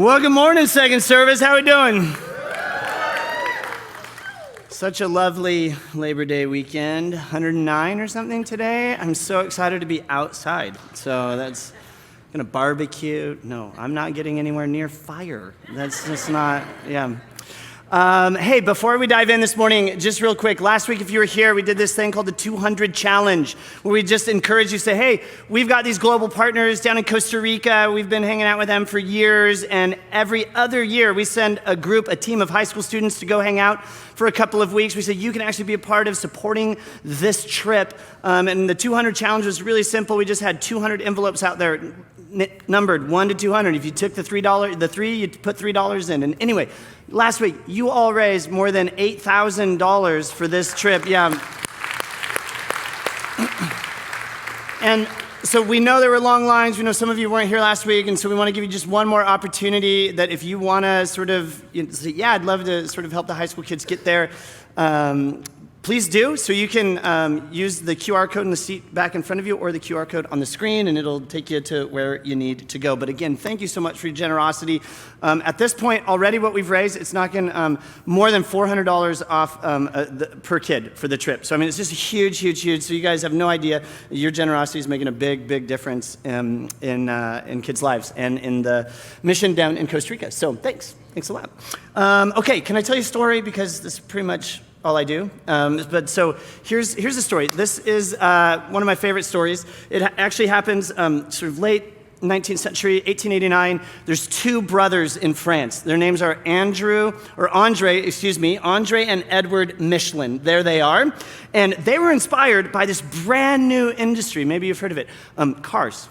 Well, good morning, Second Service. How we doing? Such a lovely Labor Day weekend, 109 or something today. I'm so excited to be outside. So that's gonna barbecue. No, I'm not getting anywhere near fire. That's just not, yeah. Hey, before we dive in this morning, just real quick, last week, if you were here, we did this thing called the 200 Challenge, where we just encourage you to say, hey, we've got these global partners down in Costa Rica. We've been hanging out with them for years, and every other year, we send a team of high school students to go hang out for a couple of weeks. We say, you can actually be a part of supporting this trip. And the 200 Challenge was really simple. We just had 200 envelopes out there, numbered 1 to 200. If you took the three, you put $3 in. And anyway, last week, you all raised more than $8,000 for this trip. Yeah. And so we know there were long lines. We know some of you weren't here last week, and so we want to give you just one more opportunity that if you want to sort of, say, yeah, I'd love to sort of help the high school kids get there. Please do. So you can use the QR code in the seat back in front of you or the QR code on the screen, and it'll take you to where you need to go. But again, thank you so much for your generosity. At this point, already what we've raised, it's knocking more than $400 off per kid for the trip. So, I mean, it's just huge, huge, huge. So you guys have no idea. Your generosity is making a big, big difference in kids' lives and in the mission down in Costa Rica. So thanks. Thanks a lot. Okay, can I tell you a story? Because this is pretty much all I do. But so here's the story. This is one of my favorite stories. It actually happens sort of late 19th century, 1889. There's two brothers in France. Their names are Andre and Edward Michelin. There they are. And they were inspired by this brand new industry. Maybe you've heard of it. Cars.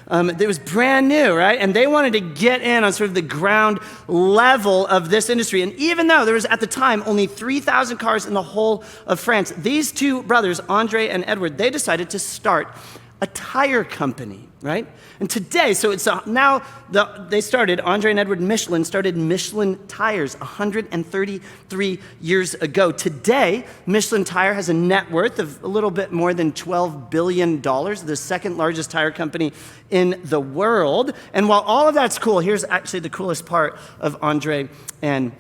It was brand new, right? And they wanted to get in on sort of the ground level of this industry. And even though there was, at the time, only 3,000 cars in the whole of France, these two brothers, Andre and Edward, they decided to start a tire company, right? And today, so it's Andre and Edward Michelin started Michelin Tires 133 years ago. Today, Michelin Tire has a net worth of a little bit more than $12 billion, the second largest tire company in the world. And while all of that's cool, here's actually the coolest part of Andre and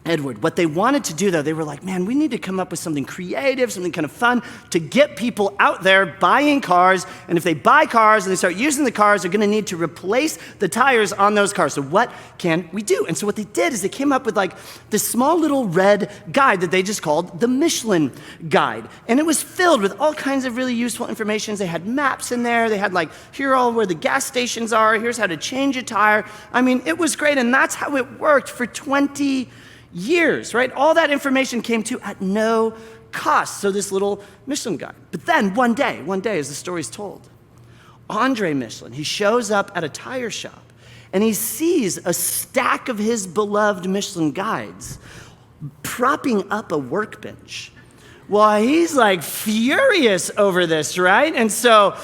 Edward. What they wanted to do, though, they were like, man, we need to come up with something creative, something kind of fun to get people out there buying cars. And if they buy cars and they start using the cars, they're going to need to replace the tires on those cars. So what can we do? And so what they did is they came up with like this small little red guide that they just called the Michelin Guide. And it was filled with all kinds of really useful information. They had maps in there. They had like, here are all where the gas stations are. Here's how to change a tire. I mean, it was great. And that's how it worked for 20 years, right? All that information came to at no cost. So this little Michelin Guide. But then one day, as the story's told, Andre Michelin, he shows up at a tire shop and he sees a stack of his beloved Michelin guides propping up a workbench. Well, he's like furious over this, right? And so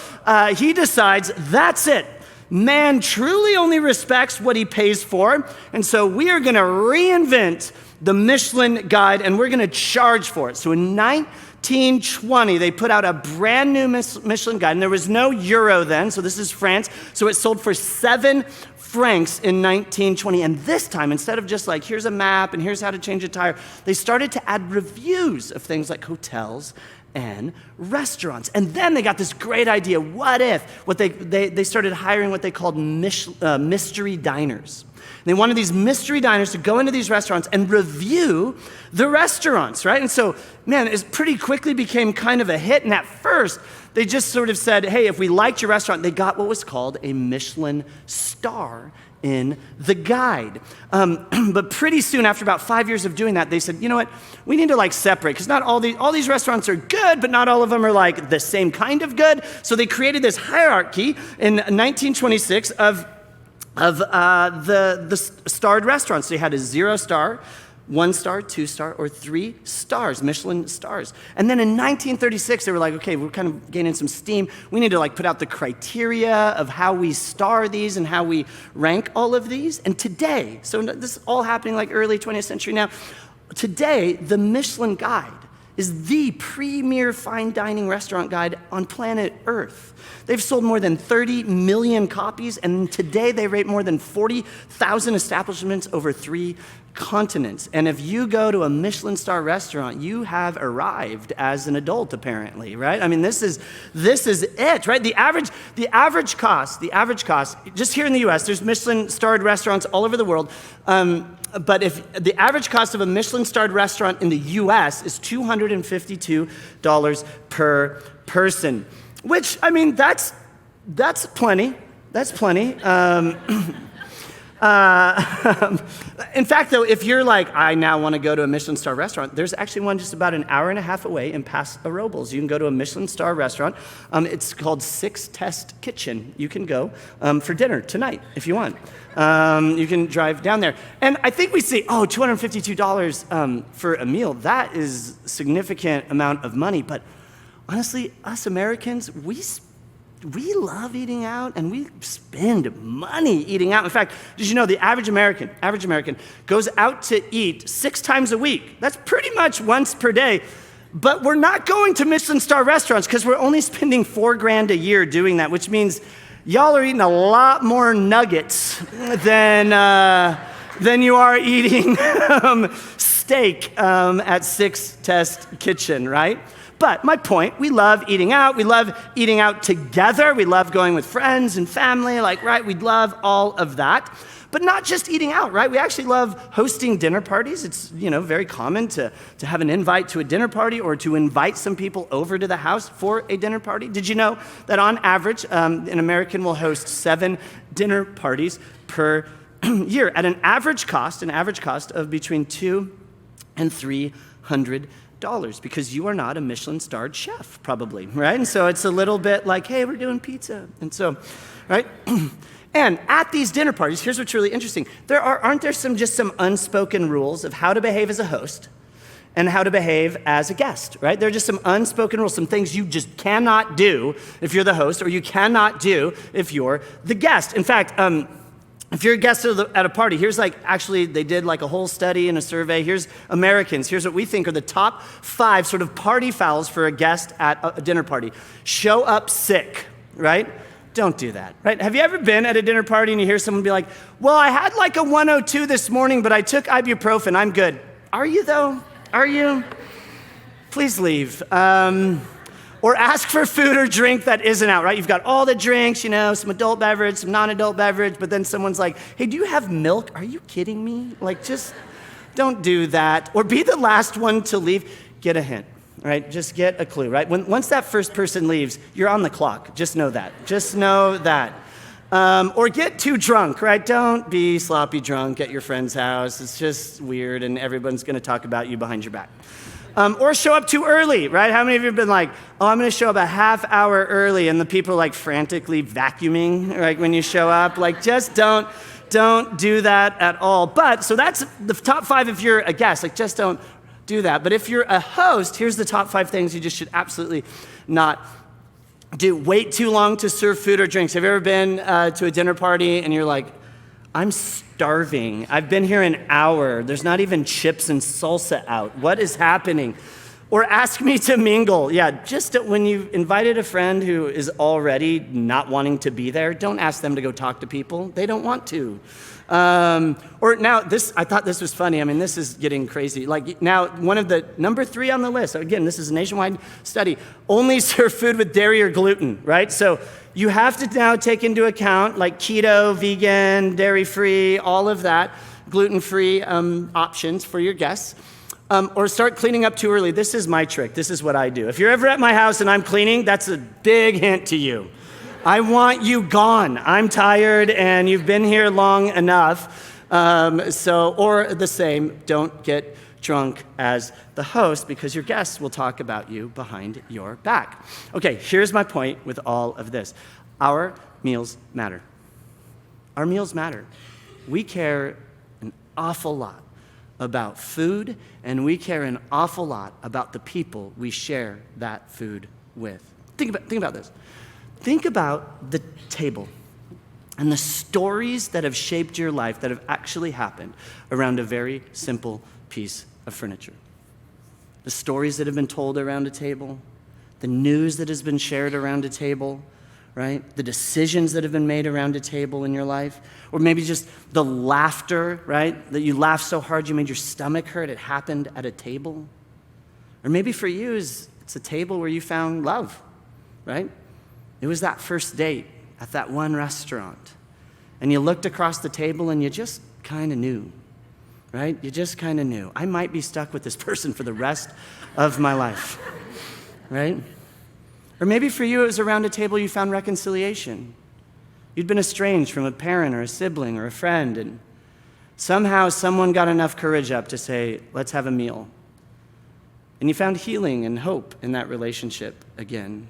he decides, that's it. Man truly only respects what he pays for, and so we are going to reinvent the Michelin Guide, and we're going to charge for it. So in 1920, they put out a brand new Michelin Guide, and there was no euro then, so this is France, so it sold for 7 francs in 1920, and this time, instead of just like, here's a map and here's how to change a tire, they started to add reviews of things like hotels and restaurants. And then they got this great idea. What if they started hiring what they called mystery diners. They wanted these mystery diners to go into these restaurants and review the restaurants, right? And so, man, it pretty quickly became kind of a hit. And at first, they just sort of said, hey, if we liked your restaurant, they got what was called a Michelin star in the guide. But pretty soon, after about 5 years of doing that, they said, you know what, we need to like separate, because not all these restaurants are good, but not all of them are like the same kind of good. So they created this hierarchy in 1926 of the starred restaurants. So you had a 0 star, 1 star, 2 star, or 3 stars, Michelin stars. And then in 1936, they were like, okay, we're kind of gaining some steam. We need to like put out the criteria of how we star these and how we rank all of these. And today, so this is all happening like early 20th century now, today, the Michelin Guide is the premier fine dining restaurant guide on planet Earth. They've sold more than 30 million copies, and today they rate more than 40,000 establishments over 3 continents. And if you go to a Michelin star restaurant, you have arrived as an adult, apparently, right? I mean, this is it, right? The average cost, just here in the US, there's Michelin starred restaurants all over the world. But if the average cost of a Michelin-starred restaurant in the U.S. is $252 per person, which, I mean, that's plenty. That's plenty. In fact, though, if you're like, I now want to go to a Michelin-star restaurant, there's actually one just about an hour and a half away in Paso Robles. You can go to a Michelin-star restaurant. It's called Six Test Kitchen. You can go for dinner tonight if you want. You can drive down there. And I think we see, $252 for a meal. That is a significant amount of money. But honestly, us Americans, we love eating out and we spend money eating out. In fact, did you know the average American goes out to eat 6 times a week? That's pretty much once per day. But we're not going to Michelin star restaurants because we're only spending $4,000 a year doing that, which means y'all are eating a lot more nuggets than you are eating steak at Six Test Kitchen, right? But my point, we love eating out. We love eating out together. We love going with friends and family, right? We love all of that. But not just eating out, right? We actually love hosting dinner parties. It's, very common to have an invite to a dinner party or to invite some people over to the house for a dinner party. Did you know that on average, an American will host 7 dinner parties per year at an average cost of between $200 and $300, because you are not a Michelin-starred chef, probably, right? And so it's a little bit like, hey, we're doing pizza. And so, right? And at these dinner parties, here's what's really interesting. Aren't there some unspoken rules of how to behave as a host and how to behave as a guest, right? There are just some unspoken rules, some things you just cannot do if you're the host, or you cannot do if you're the guest. In fact, if you're a guest at a party, here's they did a whole study and a survey. Here's Americans. Here's what we think are the top 5 sort of party fouls for a guest at a dinner party. Show up sick, right? Don't do that, right? Have you ever been at a dinner party and you hear someone be like, well, I had a 102 this morning, but I took ibuprofen. I'm good. Are you, though? Are you? Please leave. Or ask for food or drink that isn't out, right? You've got all the drinks, some adult beverage, some non-adult beverage, but then someone's like, hey, do you have milk? Are you kidding me? Just don't do that. Or be the last one to leave. Get a hint, right? Just get a clue, right? Once that first person leaves, you're on the clock. Just know that. Or get too drunk, right? Don't be sloppy drunk at your friend's house. It's just weird, and everyone's going to talk about you behind your back. Or show up too early, right? How many of you have been like, I'm going to show up a half hour early, and the people are frantically vacuuming, right, when you show up? Just don't do that at all. But, so that's the top 5 if you're a guest. Just don't do that. But if you're a host, here's the top 5 things you just should absolutely not do. Wait too long to serve food or drinks. Have you ever been to a dinner party and you're like, I'm starving. I've been here an hour. There's not even chips and salsa out. What is happening? Or ask me to mingle. Yeah, just when you've invited a friend who is already not wanting to be there, don't ask them to go talk to people. They don't want to. Or now I thought this was funny. I mean, this is getting crazy. Now, one of the number 3 on the list, again, this is a nationwide study, only serve food with dairy or gluten, right? So you have to now take into account keto, vegan, dairy-free, all of that, gluten-free options for your guests. Or start cleaning up too early. This is my trick. This is what I do. If you're ever at my house and I'm cleaning, that's a big hint to you. I want you gone. I'm tired and you've been here long enough. Or the same, don't get drunk as the host because your guests will talk about you behind your back. Okay, here's my point with all of this. Our meals matter. Our meals matter. We care an awful lot about food, and we care an awful lot about the people we share that food with. Think about this. Think about the table and the stories that have shaped your life that have actually happened around a very simple piece of furniture. the stories that have been told around a table, the news that has been shared around a table, right? The decisions that have been made around a table in your life, or maybe just the laughter, right? That you laughed so hard you made your stomach hurt. It happened at a table. Or maybe for you, it's a table where you found love, right? It was that first date at that one restaurant. And you looked across the table and you just kind of knew, right? You just kind of knew. I might be stuck with this person for the rest of my life, right? Or maybe for you, it was around a table you found reconciliation. You'd been estranged from a parent or a sibling or a friend, and somehow someone got enough courage up to say, let's have a meal. And you found healing and hope in that relationship again.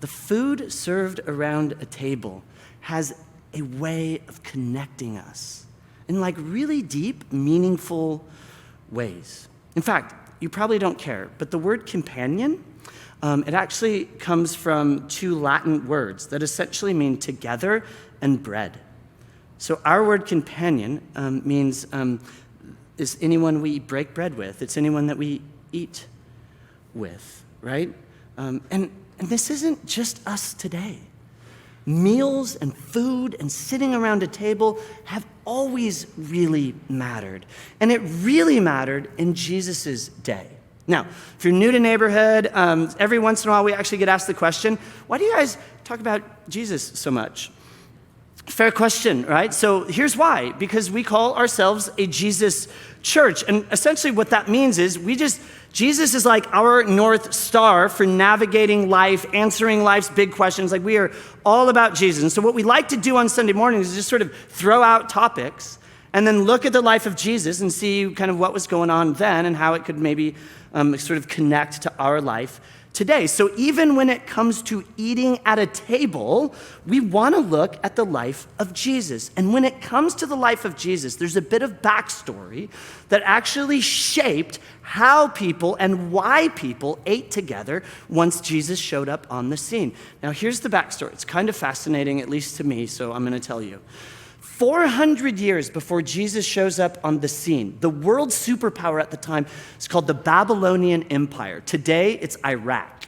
The food served around a table has a way of connecting us in like really deep, meaningful ways. In fact, you probably don't care, but the word companion, it actually comes from two Latin words that essentially mean together and bread. So our word companion means is anyone we break bread with. It's anyone that we eat with, right? And this isn't just us today. Meals and food and sitting around a table have always really mattered. And it really mattered in Jesus' day. Now, if you're new to Neighborhood, every once in a while we actually get asked the question, why do you guys talk about Jesus so much? Fair question, right? So here's why. Because we call ourselves a Jesus church. And essentially what that means is Jesus is like our North Star for navigating life, answering life's big questions. Like we are all about Jesus. And so what we like to do on Sunday mornings is just sort of throw out topics and then look at the life of Jesus and see kind of what was going on then and how it could maybe sort of connect to our life today. So even when it comes to eating at a table, we want to look at the life of Jesus. And when it comes to the life of Jesus, there's a bit of backstory that actually shaped how people and why people ate together once Jesus showed up on the scene. Now, here's the backstory. It's kind of fascinating, at least to me, so I'm going to tell you. 400 years before Jesus shows up on the scene, the world superpower at the time is called the Babylonian Empire. Today, it's Iraq.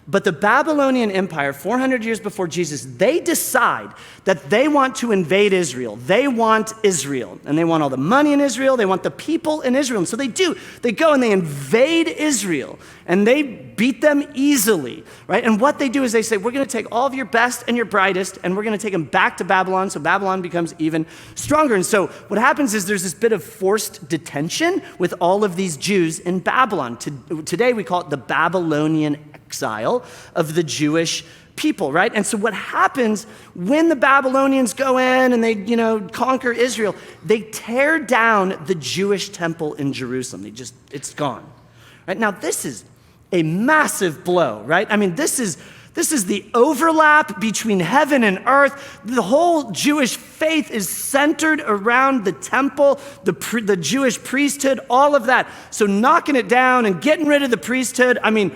But the Babylonian Empire, 400 years before Jesus, they decide that they want to invade Israel. They want Israel, and they want all the money in Israel. They want the people in Israel. And so they do. They go and they invade Israel, and they beat them easily, right? And what they do is they say, we're going to take all of your best and your brightest, and we're going to take them back to Babylon, so Babylon becomes even stronger. And so what happens is there's this bit of forced detention with all of these Jews in Babylon. Today, we call it the Babylonian exile of the Jewish people, right? And so what happens when the Babylonians go in and they, conquer Israel, they tear down the Jewish temple in Jerusalem. It's gone. Right? Now, this is a massive blow, right? I mean, this is the overlap between heaven and earth. The whole Jewish faith is centered around the temple, the Jewish priesthood, all of that. So knocking it down and getting rid of the priesthood, I mean,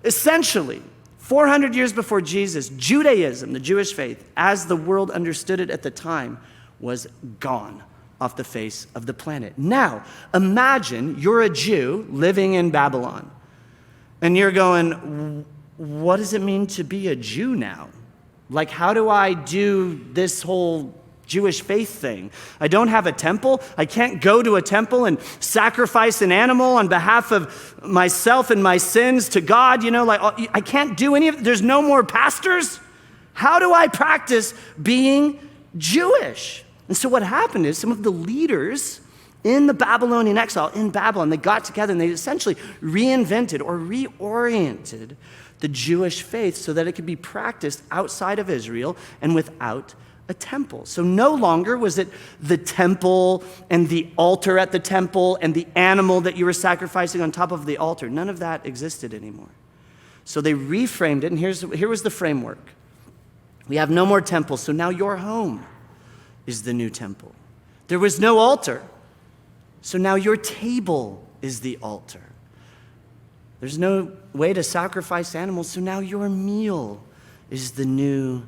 essentially, 400 years before Jesus, Judaism, the Jewish faith, as the world understood it at the time, was gone off the face of the planet. Now, imagine you're a Jew living in Babylon, and you're going, what does it mean to be a Jew now? Like, how do I do this whole Jewish faith thing? I don't have a temple. I can't go to a temple and sacrifice an animal on behalf of myself and my sins to God. I can't do any of it. There's no more pastors. How do I practice being Jewish? And so what happened is some of the leaders in the Babylonian exile in Babylon, they got together and they essentially reinvented or reoriented the Jewish faith so that it could be practiced outside of Israel and without a temple. So no longer was it the temple and the altar at the temple and the animal that you were sacrificing on top of the altar. None of that existed anymore. So they reframed it, and here was the framework. We have no more temple, so now your home is the new temple. There was no altar, so now your table is the altar. There's no way to sacrifice animals, so now your meal is the new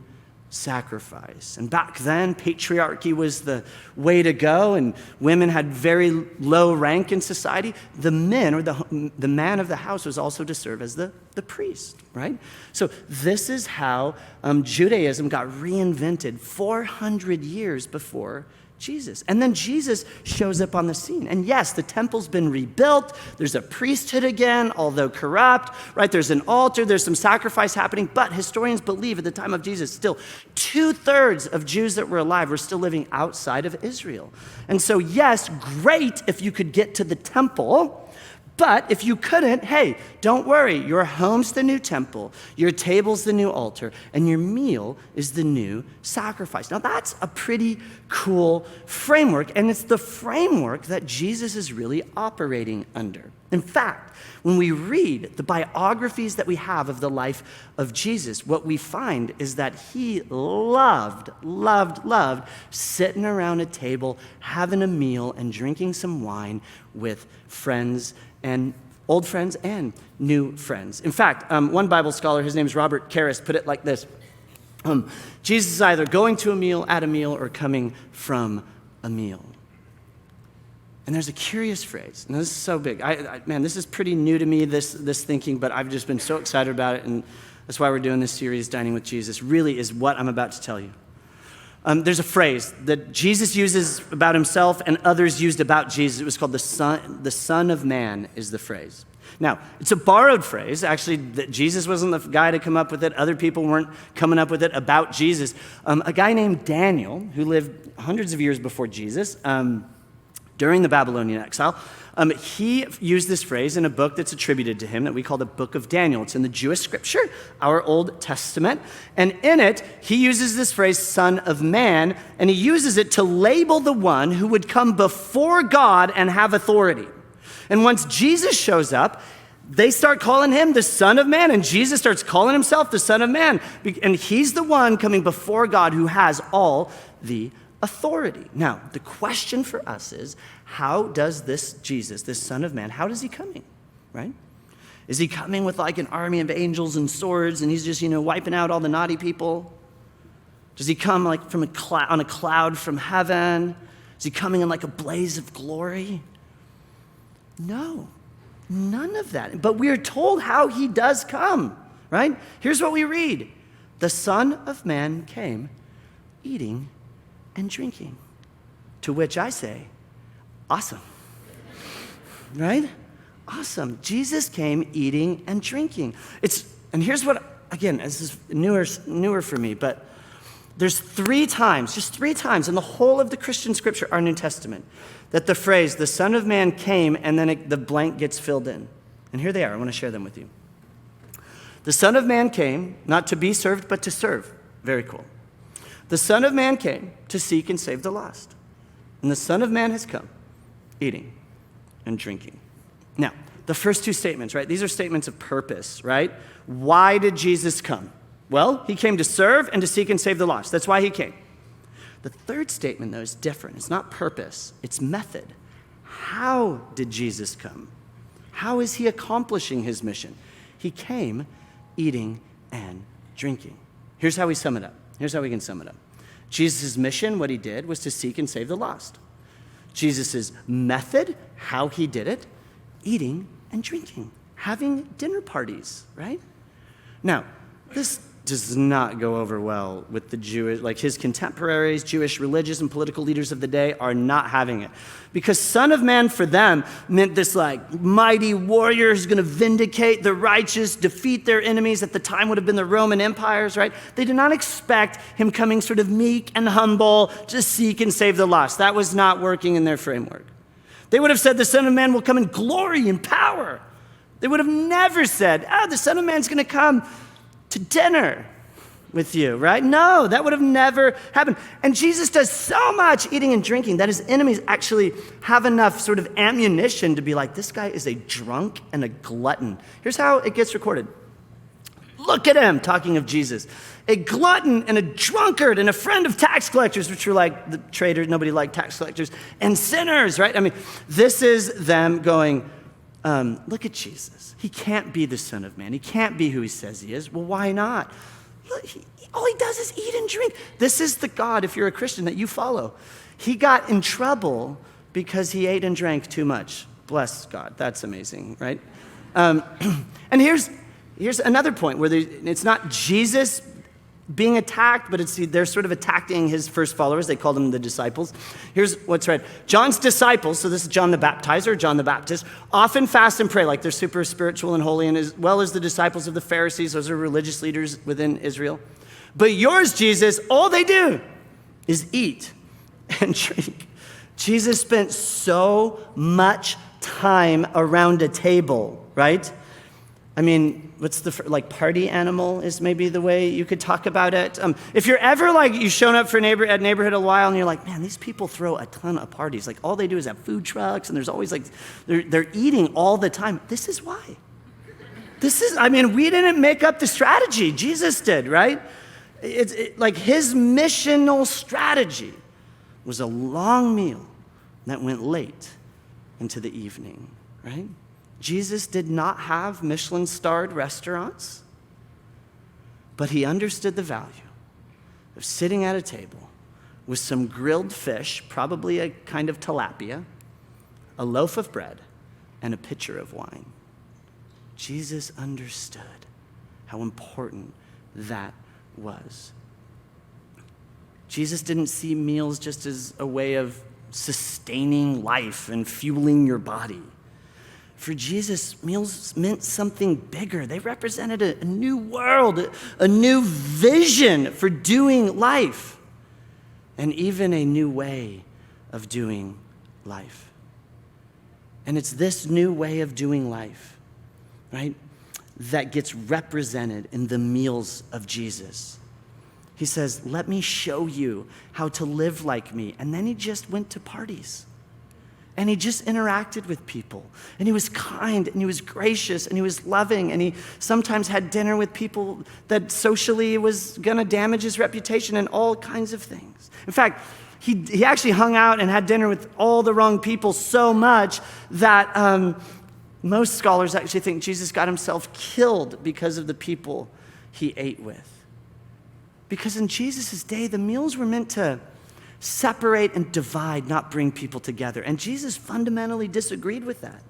sacrifice. And back then, patriarchy was the way to go, and women had very low rank in society. The men, or the man of the house, was also to serve as the priest, right? So this is how Judaism got reinvented 400 years before Jesus. And then Jesus shows up on the scene. And yes, the temple's been rebuilt. There's a priesthood again, although corrupt, right? There's an altar. There's some sacrifice happening. But historians believe at the time of Jesus, still 2/3 of Jews that were alive were still living outside of Israel. And so yes, great if you could get to the temple. But if you couldn't, hey, don't worry. Your home's the new temple, your table's the new altar, and your meal is the new sacrifice. Now, that's a pretty cool framework, and it's the framework that Jesus is really operating under. In fact, when we read the biographies that we have of the life of Jesus, what we find is that he loved sitting around a table, having a meal, and drinking some wine with friends, and old friends and new friends. In fact, one Bible scholar, his name is Robert Karras, put it like this. Jesus is either going to a meal, at a meal, or coming from a meal. And there's a curious phrase, and this is so big. Man, this is pretty new to me, this thinking, but I've just been so excited about it, and that's why we're doing this series, Dining with Jesus, really is what I'm about to tell you. There's a phrase that Jesus uses about himself and others used about Jesus. It was called the Son of Man is the phrase. Now, it's a borrowed phrase. Actually, that Jesus wasn't the guy to come up with it. Other people weren't coming up with it about Jesus. A guy named Daniel, who lived hundreds of years before Jesus, during the Babylonian exile, he used this phrase in a book that's attributed to him that we call the Book of Daniel. It's in the Jewish scripture, our Old Testament. And in it, he uses this phrase, Son of Man, and he uses it to label the one who would come before God and have authority. And once Jesus shows up, they start calling him the Son of Man, and Jesus starts calling himself the Son of Man. And he's the one coming before God who has all the authority. Now, the question for us is, how does this Jesus, this Son of Man, how does he coming, right? Is he coming with like an army of angels and swords, and he's just, wiping out all the naughty people? Does he come like from on a cloud from heaven? Is he coming in like a blaze of glory? No, none of that. But we are told how he does come, right? Here's what we read. The Son of Man came eating and drinking. To which I say, awesome. Right? Awesome. Jesus came eating and drinking. And here's what, again, this is newer for me, but there's just three times in the whole of the Christian scripture, our New Testament, that the phrase, the Son of Man came, and then the blank gets filled in. And here they are. I want to share them with you. The Son of Man came, not to be served, but to serve. Very cool. The Son of Man came to seek and save the lost. And the Son of Man has come, eating and drinking. Now, the first two statements, right? These are statements of purpose, right? Why did Jesus come? Well, he came to serve and to seek and save the lost. That's why he came. The third statement, though, is different. It's not purpose, it's method. How did Jesus come? How is he accomplishing his mission? He came eating and drinking. Here's how we sum it up. Here's how we can sum it up. Jesus' mission, what he did, was to seek and save the lost. Jesus' method, how he did it, eating and drinking, having dinner parties, right? Now, this does not go over well with the Jewish, like his contemporaries, Jewish religious and political leaders of the day are not having it. Because Son of Man for them meant this like mighty warrior who's going to vindicate the righteous, defeat their enemies. At the time would have been the Roman empires, right? They did not expect him coming sort of meek and humble to seek and save the lost. That was not working in their framework. They would have said the Son of Man will come in glory and power. They would have never said, the Son of Man's going to come to dinner with you, right? No, that would have never happened. And Jesus does so much eating and drinking that his enemies actually have enough sort of ammunition to be like, this guy is a drunk and a glutton. Here's how it gets recorded. Look at him, talking of Jesus. A glutton and a drunkard and a friend of tax collectors, which were like the traitors, nobody liked tax collectors, and sinners, right? I mean, this is them going, look at Jesus. He can't be the Son of Man. He can't be who he says he is. Well, why not? Look, all he does is eat and drink. This is the God, if you're a Christian, that you follow. He got in trouble because he ate and drank too much. Bless God. That's amazing, right? And here's another point where it's not Jesus being attacked, but they're sort of attacking his first followers. They call them the disciples. Here's what's read. John's disciples, so this is John the Baptizer, John the Baptist, often fast and pray, like they're super spiritual and holy, and as well as the disciples of the Pharisees. Those are religious leaders within Israel. But yours, Jesus, all they do is eat and drink. Jesus spent so much time around a table, right? I mean, what's party animal is maybe the way you could talk about it. If you're ever you've shown up for at neighborhood a while and you're like, man, these people throw a ton of parties. Like all they do is have food trucks and there's always they're eating all the time. This is why. We didn't make up the strategy. Jesus did, right? It's his missional strategy was a long meal that went late into the evening, right? Jesus did not have Michelin-starred restaurants, but he understood the value of sitting at a table with some grilled fish, probably a kind of tilapia, a loaf of bread, and a pitcher of wine. Jesus understood how important that was. Jesus didn't see meals just as a way of sustaining life and fueling your body. For Jesus, meals meant something bigger. They represented a new world, a new vision for doing life, and even a new way of doing life. And it's this new way of doing life, right, that gets represented in the meals of Jesus. He says, let me show you how to live like me. And then he just went to parties. And he just interacted with people. And he was kind, and he was gracious, and he was loving, and he sometimes had dinner with people that socially was going to damage his reputation and all kinds of things. In fact, he actually hung out and had dinner with all the wrong people so much that most scholars actually think Jesus got himself killed because of the people he ate with. Because in Jesus' day, the meals were meant to separate and divide, not bring people together. And Jesus fundamentally disagreed with that.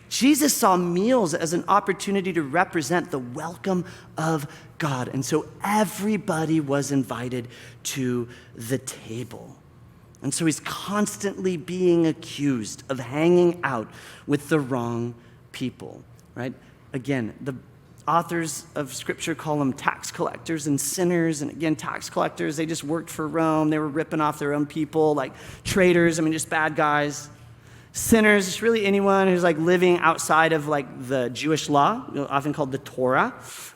Jesus saw meals as an opportunity to represent the welcome of God. And so everybody was invited to the table. And so he's constantly being accused of hanging out with the wrong people, right? Again, the authors of Scripture call them tax collectors and sinners. And again, tax collectors, they just worked for Rome. They were ripping off their own people, like traitors, just bad guys. Sinners, just really anyone who's living outside of the Jewish law, often called the Torah.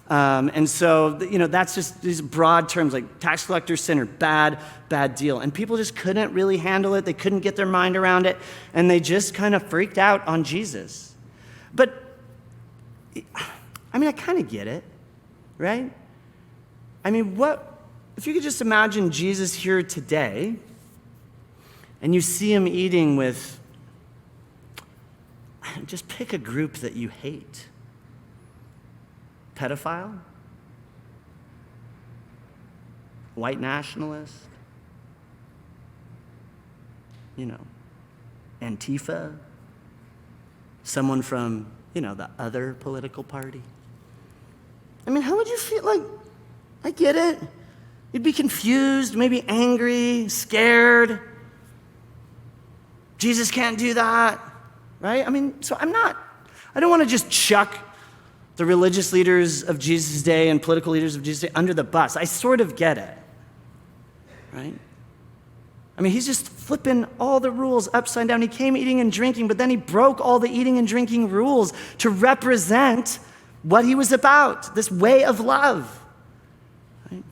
And so, that's just these broad terms like tax collector, sinner, bad deal. And people just couldn't really handle it. They couldn't get their mind around it. And they just kind of freaked out on Jesus. But I kind of get it, right? What if you could just imagine Jesus here today and you see him eating with, just pick a group that you hate. Pedophile? White nationalist? Antifa? Someone from, the other political party? How would you feel? I get it. You'd be confused, maybe angry, scared. Jesus can't do that, right? So I don't want to just chuck the religious leaders of Jesus' day and political leaders of Jesus' day under the bus. I sort of get it, right? He's just flipping all the rules upside down. He came eating and drinking, but then he broke all the eating and drinking rules to represent what he was about, this way of love. Right?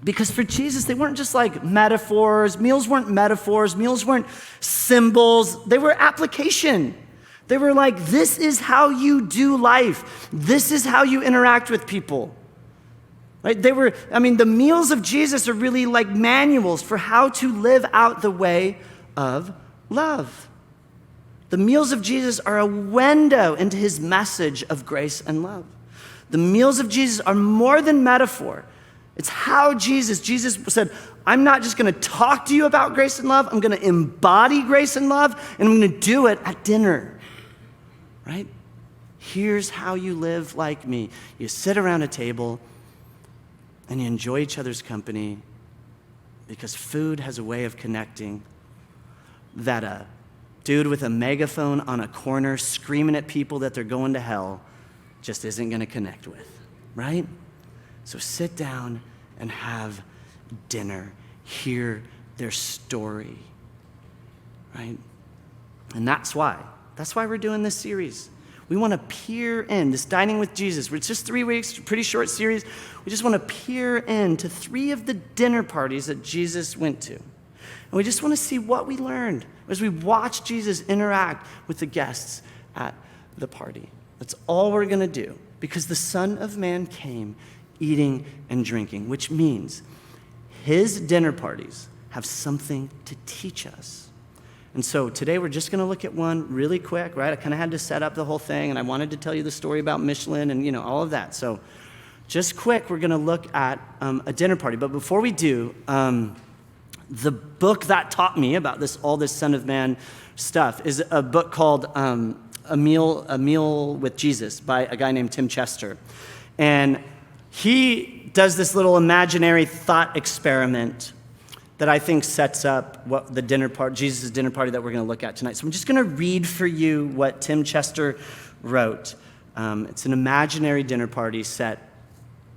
Because for Jesus, they weren't just metaphors. Meals weren't metaphors. Meals weren't symbols. They were application. They were this is how you do life. This is how you interact with people. Right? They were, the meals of Jesus are really like manuals for how to live out the way of love. The meals of Jesus are a window into his message of grace and love. The meals of Jesus are more than metaphor. It's how Jesus said, I'm not just going to talk to you about grace and love. I'm going to embody grace and love, and I'm going to do it at dinner, right? Here's how you live like me. You sit around a table and you enjoy each other's company because food has a way of connecting that a dude with a megaphone on a corner screaming at people that they're going to hell just isn't going to connect with, right? So sit down and have dinner. Hear their story, right? And that's why we're doing this series. We want to peer in, this Dining with Jesus. It's just 3 weeks, pretty short series. We just want to peer into 3 of the dinner parties that Jesus went to. And we just want to see what we learned as we watch Jesus interact with the guests at the party. That's all we're going to do, because the Son of Man came eating and drinking, which means his dinner parties have something to teach us. And so today we're just going to look at one really quick, right? I kind of had to set up the whole thing, and I wanted to tell you the story about Michelin and, all of that. So just quick, we're going to look at a dinner party. But before we do, the book that taught me about all this Son of Man stuff is a book called A Meal with Jesus by a guy named Tim Chester. And he does this little imaginary thought experiment that I think sets up what the Jesus' dinner party that we're going to look at tonight. So I'm just going to read for you what Tim Chester wrote. It's an imaginary dinner party set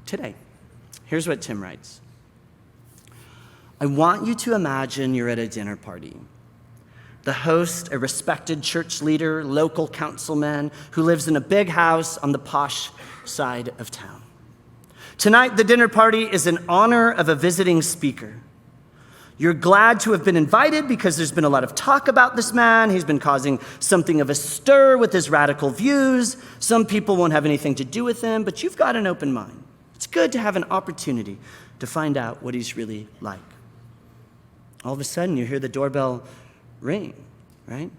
today. Here's what Tim writes. I want you to imagine you're at a dinner party. The host, a respected church leader, local councilman who lives in a big house on the posh side of town. Tonight, the dinner party is in honor of a visiting speaker. You're glad to have been invited because there's been a lot of talk about this man. He's been causing something of a stir with his radical views. Some people won't have anything to do with him, but you've got an open mind. It's good to have an opportunity to find out what he's really like. All of a sudden, you hear the doorbell ring, right?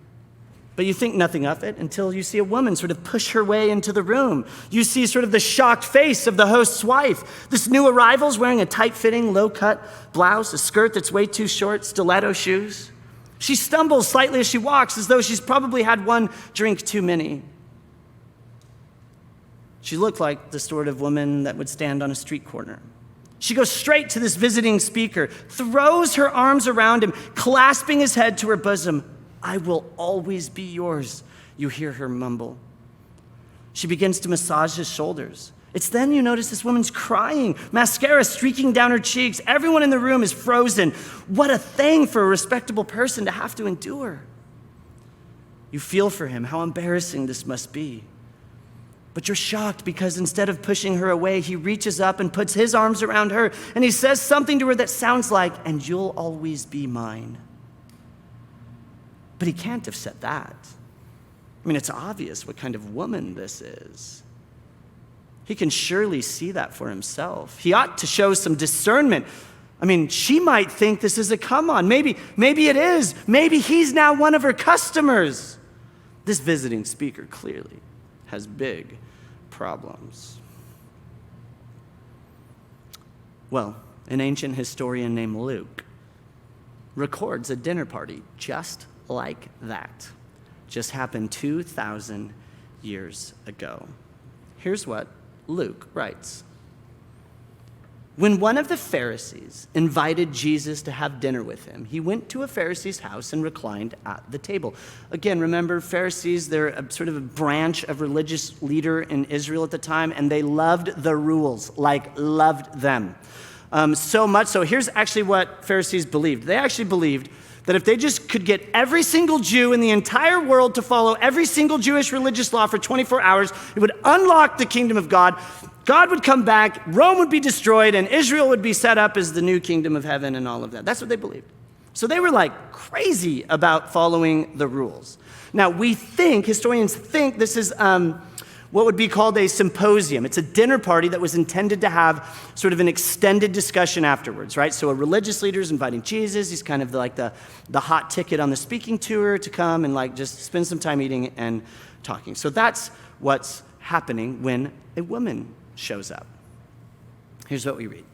But you think nothing of it until you see a woman sort of push her way into the room. You see sort of the shocked face of the host's wife. This new arrival's wearing a tight-fitting, low-cut blouse, a skirt that's way too short, stiletto shoes. She stumbles slightly as she walks, as though she's probably had one drink too many. She looked like the sort of woman that would stand on a street corner. She goes straight to this visiting speaker, throws her arms around him, clasping his head to her bosom. I will always be yours, you hear her mumble. She begins to massage his shoulders. It's then you notice this woman's crying, mascara streaking down her cheeks. Everyone in the room is frozen. What a thing for a respectable person to have to endure. You feel for him, how embarrassing this must be. But you're shocked because instead of pushing her away, he reaches up and puts his arms around her, and he says something to her that sounds like, and you'll always be mine. But he can't have said that. I mean, it's obvious what kind of woman this is. He can surely see that for himself. He ought to show some discernment. I mean, she might think this is a come on. Maybe it is. Maybe he's now one of her customers. This visiting speaker clearly has big problems. Well, an ancient historian named Luke records a dinner party just like that. Just happened 2,000 years ago. Here's what Luke writes. When one of the Pharisees invited Jesus to have dinner with him, he went to a Pharisee's house and reclined at the table. Again, remember, Pharisees, they're sort of a branch of religious leader in Israel at the time, and they loved the rules, loved them. So much so, here's actually what Pharisees believed. They actually believed that if they just could get every single Jew in the entire world to follow every single Jewish religious law for 24 hours, it would unlock the kingdom of God. God would come back, Rome would be destroyed, and Israel would be set up as the new kingdom of heaven and all of that. That's what they believed. So they were crazy about following the rules. Now, historians think this is what would be called a symposium. It's a dinner party that was intended to have sort of an extended discussion afterwards, right? So a religious leader is inviting Jesus. He's kind of the hot ticket on the speaking tour to come and just spend some time eating and talking. So that's what's happening when a woman shows up. Here's what we read.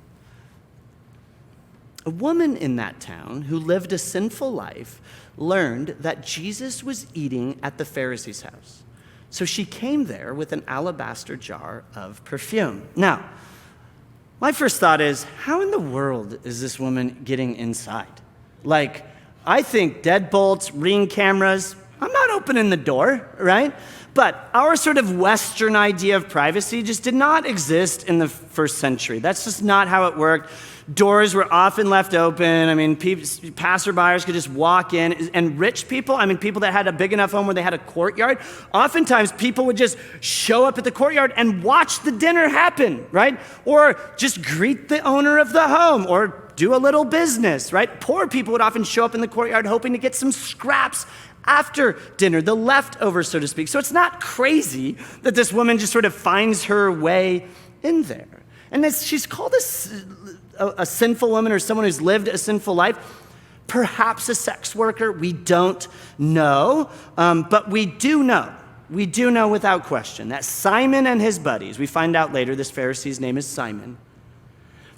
A woman in that town who lived a sinful life learned that Jesus was eating at the Pharisee's house. So she came there with an alabaster jar of perfume. Now, my first thought is, how in the world is this woman getting inside? Like, I think deadbolts, Ring cameras, I'm not opening the door, right? But our sort of Western idea of privacy just did not exist in the first century. That's just not how it worked. Doors were often left open. I mean, passerbyers could just walk in. And rich people, I mean, people that had a big enough home where they had a courtyard, oftentimes people would just show up at the courtyard and watch the dinner happen, right? Or just greet the owner of the home or do a little business, right? Poor people would often show up in the courtyard hoping to get some scraps after dinner, the leftovers, so to speak. So it's not crazy that this woman just sort of finds her way in there. And she's called a sinful woman or someone who's lived a sinful life, perhaps a sex worker. We don't know, but we do know without question that Simon and his buddies, we find out later this Pharisee's name is Simon,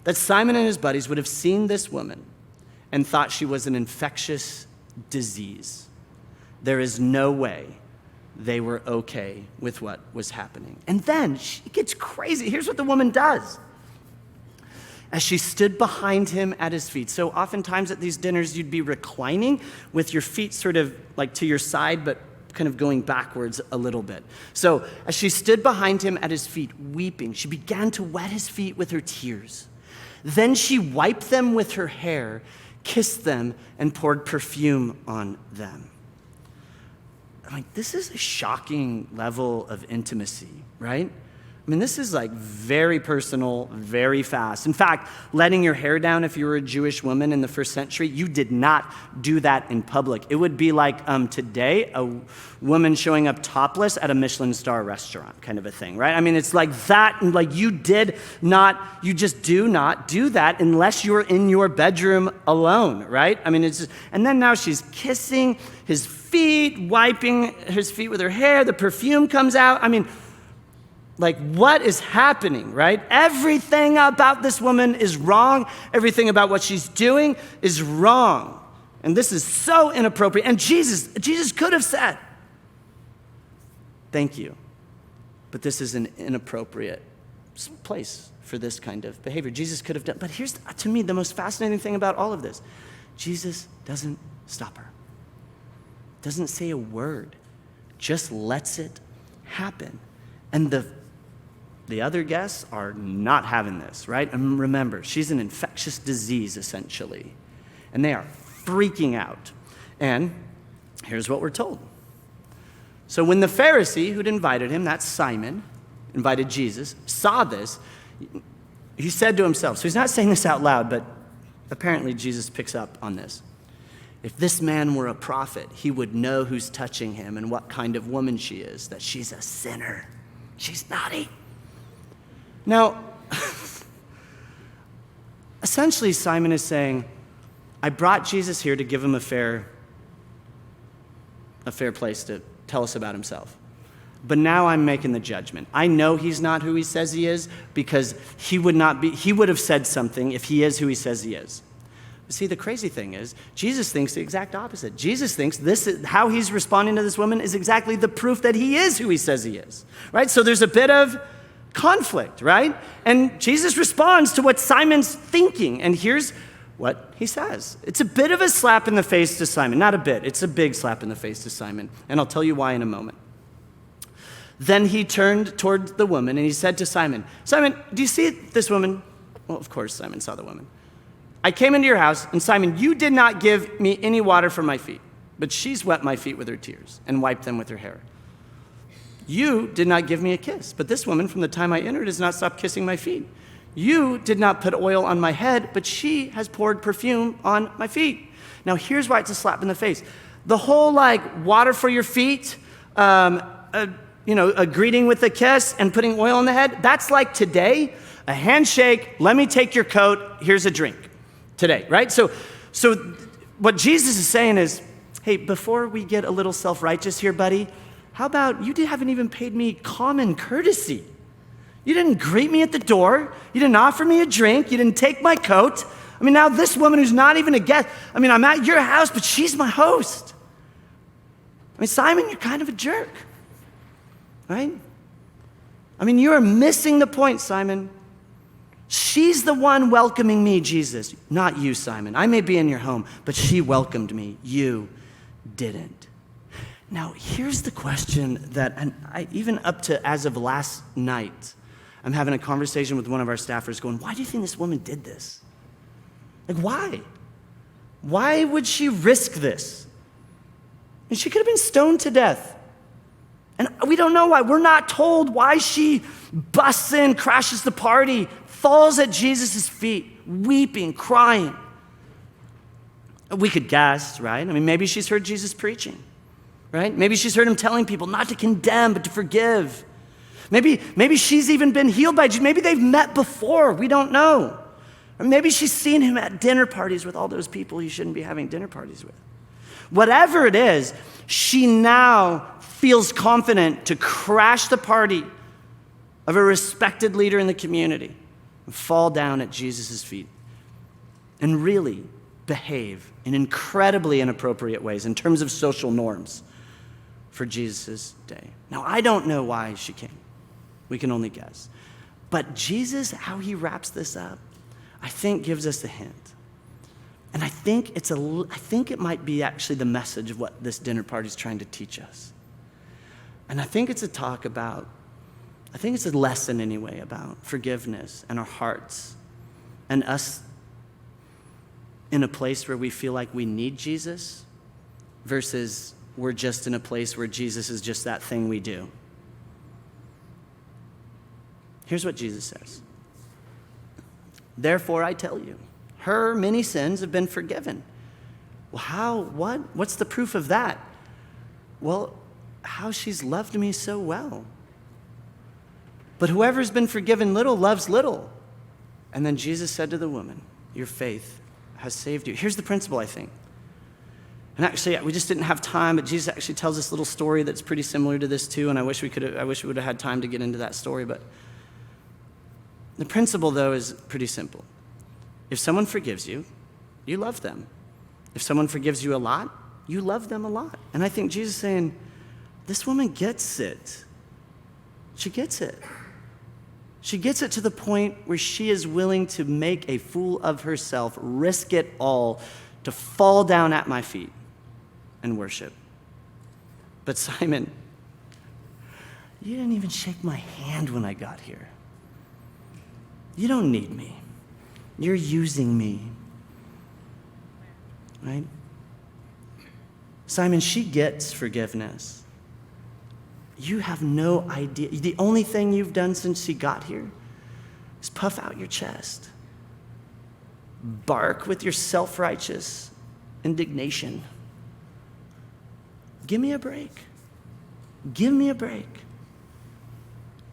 that Simon and his buddies would have seen this woman and thought she was an infectious disease. There is no way they were okay with what was happening. And then she gets crazy. Here's what the woman does. As she stood behind him at his feet. So oftentimes at these dinners, you'd be reclining with your feet sort of like to your side, but kind of going backwards a little bit. So as she stood behind him at his feet, weeping, she began to wet his feet with her tears. Then she wiped them with her hair, kissed them, and poured perfume on them. I'm like, this is a shocking level of intimacy, right? I mean, this is like very personal, very fast. In fact, letting your hair down if you were a Jewish woman in the first century, you did not do that in public. It would be like today, a woman showing up topless at a Michelin star restaurant kind of a thing, right? I mean, it's like that, and like you just do not do that unless you're in your bedroom alone, right? I mean, and then now she's kissing his feet, wiping his feet with her hair, the perfume comes out. I mean, like, what is happening, right? Everything about this woman is wrong. Everything about what she's doing is wrong. And this is so inappropriate. And Jesus could have said, thank you, but this is an inappropriate place for this kind of behavior. Jesus could have done, but here's, to me, the most fascinating thing about all of this. Jesus doesn't stop her. Doesn't say a word, just lets it happen. And the other guests are not having this, right? And remember, she's an infectious disease, essentially. And they are freaking out. And here's what we're told. So when the Pharisee who'd invited him, that's Simon, invited Jesus, saw this, he said to himself, so he's not saying this out loud, but apparently Jesus picks up on this. If this man were a prophet, he would know who's touching him and what kind of woman she is, that she's a sinner. She's naughty. Now, essentially, Simon is saying, I brought Jesus here to give him a fair place to tell us about himself. But now I'm making the judgment. I know he's not who he says he is because he would have said something if he is who he says he is. See, the crazy thing is, Jesus thinks the exact opposite. Jesus thinks this is how he's responding to this woman is exactly the proof that he is who he says he is, right? So there's a bit of conflict, right? And Jesus responds to what Simon's thinking, and here's what he says. It's a bit of a slap in the face to Simon. Not a bit, it's a big slap in the face to Simon, and I'll tell you why in a moment. Then he turned toward the woman, and he said to Simon, Simon, do you see this woman? Well, of course, Simon saw the woman. I came into your house, and Simon, you did not give me any water for my feet, but she's wet my feet with her tears and wiped them with her hair. You did not give me a kiss, but this woman, from the time I entered, has not stopped kissing my feet. You did not put oil on my head, but she has poured perfume on my feet. Now, here's why it's a slap in the face. The whole, water for your feet, a greeting with a kiss and putting oil on the head, that's like today, a handshake, let me take your coat, here's a drink. Today, right? So what Jesus is saying is, hey, before we get a little self-righteous here, buddy, how about you haven't even paid me common courtesy? You didn't greet me at the door. You didn't offer me a drink. You didn't take my coat. I mean, now this woman who's not even a guest, I mean, I'm at your house, but she's my host. I mean, Simon, you're kind of a jerk, right? I mean, you are missing the point, Simon. She's the one welcoming me, Jesus, not you, Simon. I may be in your home, but she welcomed me. You didn't. Now, here's the question that, and even up to as of last night, I'm having a conversation with one of our staffers going, why do you think this woman did this? Like, why? Why would she risk this? And she could have been stoned to death. And we don't know why. We're not told why she busts in, crashes the party, falls at Jesus' feet, weeping, crying. We could guess, right? I mean, maybe she's heard Jesus preaching, right? Maybe she's heard him telling people not to condemn, but to forgive. Maybe she's even been healed by Jesus. Maybe they've met before. We don't know. Or maybe she's seen him at dinner parties with all those people you shouldn't be having dinner parties with. Whatever it is, she now feels confident to crash the party of a respected leader in the community and fall down at Jesus' feet and really behave in incredibly inappropriate ways in terms of social norms for Jesus' day. Now, I don't know why she came. We can only guess. But Jesus, how he wraps this up, I think gives us a hint. And I think it might be actually the message of what this dinner party is trying to teach us. And I think it's a lesson anyway about forgiveness and our hearts and us in a place where we feel like we need Jesus versus we're just in a place where Jesus is just that thing we do. Here's what Jesus says. Therefore, I tell you, her many sins have been forgiven. Well, how? What? What's the proof of that? Well, how she's loved me so well. But whoever's been forgiven little loves little. And then Jesus said to the woman, your faith has saved you. Here's the principle, I think. And actually, we just didn't have time, but Jesus actually tells this little story that's pretty similar to this too, and I wish we would have had time to get into that story, but the principle, though, is pretty simple. If someone forgives you, you love them. If someone forgives you a lot, you love them a lot. And I think Jesus is saying, this woman gets it. She gets it. She gets it to the point where she is willing to make a fool of herself, risk it all, to fall down at my feet and worship. But Simon, you didn't even shake my hand when I got here. You don't need me. You're using me. Right? Simon, she gets forgiveness. You have no idea. The only thing you've done since she got here is puff out your chest. Bark with your self-righteous indignation. Give me a break. Give me a break.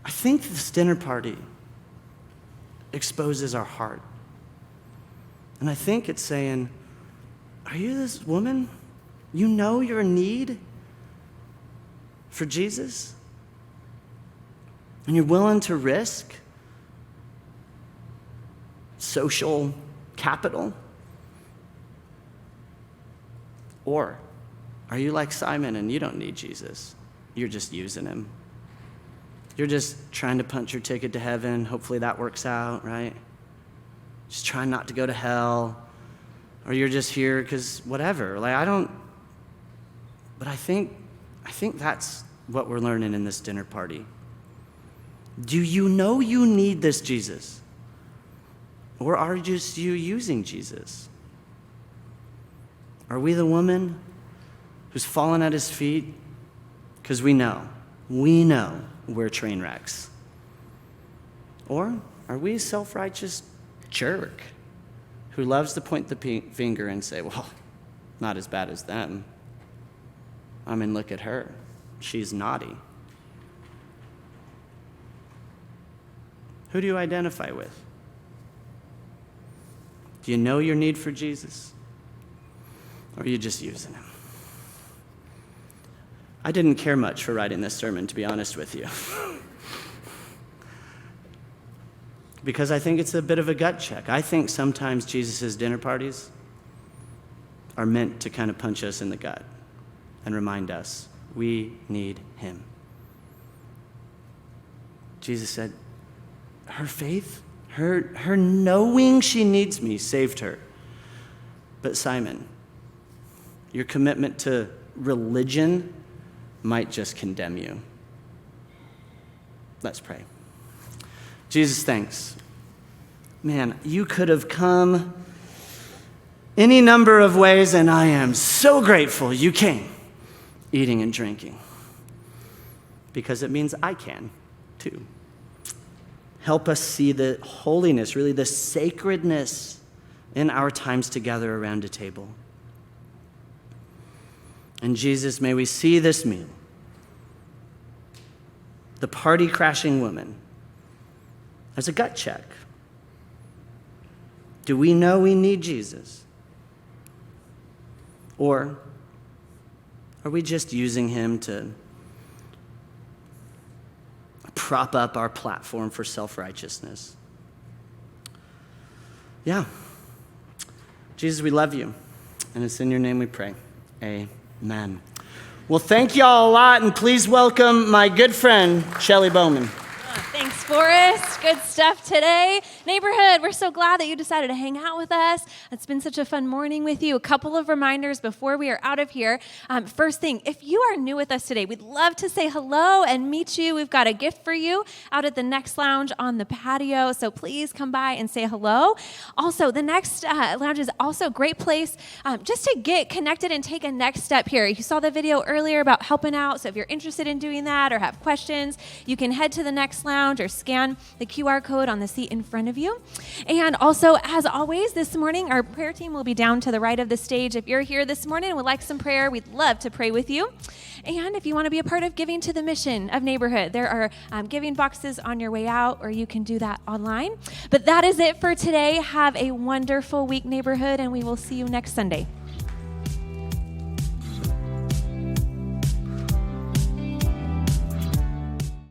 I think this dinner party exposes our heart. And I think it's saying, are you this woman? You know your need for Jesus? And you're willing to risk social capital? Or are you like Simon and you don't need Jesus? You're just using him. You're just trying to punch your ticket to heaven. Hopefully that works out, right? Just trying not to go to hell. Or you're just here because whatever. But I think that's what we're learning in this dinner party. Do you know you need this Jesus? Or are just you using Jesus? Are we the woman who's fallen at his feet because we know we're train wrecks? Or are we a self-righteous jerk who loves to point the finger and say, well, not as bad as them. I mean, look at her. She's naughty. Who do you identify with? Do you know your need for Jesus? Or are you just using him? I didn't care much for writing this sermon, to be honest with you. because I think it's a bit of a gut check. I think sometimes Jesus' dinner parties are meant to kind of punch us in the gut and remind us we need him. Jesus said, her faith, her knowing she needs me saved her. But Simon, your commitment to religion might just condemn you. Let's pray. Jesus, thanks. Man, you could have come any number of ways, and I am so grateful you came, eating and drinking, because it means I can too. Help us see the holiness, really the sacredness in our times together around a table. And Jesus, may we see this meal, the party-crashing woman, as a gut check. Do we know we need Jesus? Or are we just using him to prop up our platform for self-righteousness? Yeah. Jesus, we love you, and it's in your name we pray. Amen. Well, thank y'all a lot, and please welcome my good friend, Shelly Bowman. Thanks, Forrest. Good stuff today. Neighborhood, we're so glad that you decided to hang out with us. It's been such a fun morning with you. A couple of reminders before we are out of here. First thing, if you are new with us today, we'd love to say hello and meet you. We've got a gift for you out at the Next Lounge on the patio, so please come by and say hello. Also, the Next Lounge is also a great place just to get connected and take a next step here. You saw the video earlier about helping out, so if you're interested in doing that or have questions, you can head to the Next Lounge or scan the QR code on the seat in front of you. And also, as always, this morning, our prayer team will be down to the right of the stage. If you're here this morning and would like some prayer, we'd love to pray with you. And if you want to be a part of giving to the mission of Neighborhood, there are giving boxes on your way out, or you can do that online. But that is it for today. Have a wonderful week, Neighborhood, and we will see you next Sunday.